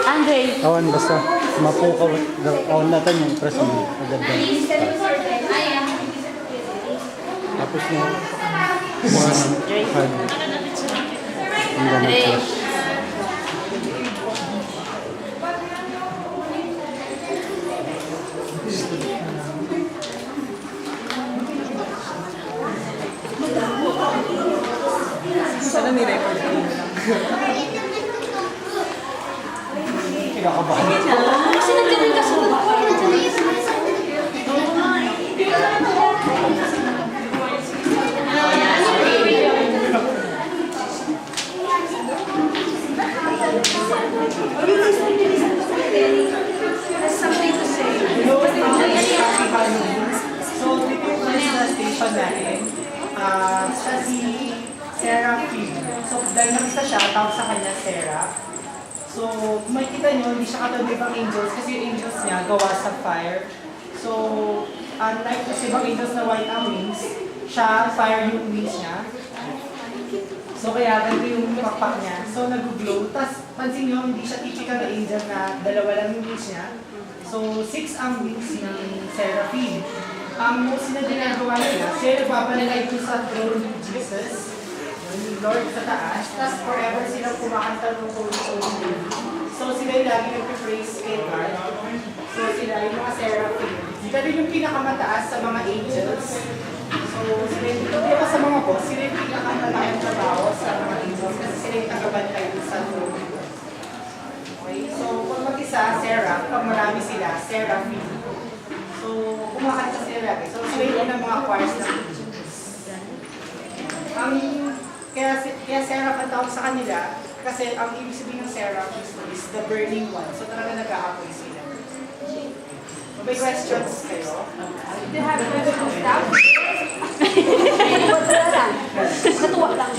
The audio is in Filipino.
Andre. Awan, basta mapukaw. Awan natin yung press mo. Agad na. Tapos na. Buwan ng hard. Ang ganang flash. Sana ni-record ko yun lang. Kinakabahan. Kasi nandiyan ka sa Something to say. So, dito yung first na station natin. Siya si Sarah Pim. So, dahil mag-isa siya, tawag sa kanya Sarah. So, kung makikita nyo, hindi siya katulad ng ibang angels kasi yung angels niya gawa sa fire. So, unlike sa ibang angels na white ang wings, siya, fire yung wings niya. So, kaya ganito yung pakpak niya. So, nag-glow. Tapos, pansin nyo, hindi siya typical na angel na dalawa lang yung wings niya. So, 6 ang wings ng Seraphim. Ang most na ginagawa nila, sila nagpapalalay ko sa throne of Jesus, yung Lord sa taas, tapos forever silang kumakanta ng Holy Holy. So, sila yung lagi nag-praise kay God. So, sila yung mga Seraphim. Sila rin yung pinakamataas sa mga angels. So, sila yung, di ba sa mga boss, sila yung pinakamatayang trabaho sa mga angels kasi sila yung tagabantay sa throne. Okay, so kung mag-isa, Sarah, pag marami sila, Seraphim. So, kumakanta sila lagi. So, sila yung ng mga choirs ng angels. Kaya Sarah ang tawag sa kanila, kasi ang ibig sabihin ng Sarah is the burning one. So, talaga nag-aapoy sila. So, may questions kayo? Do you have questions, staff? Natuwa lang.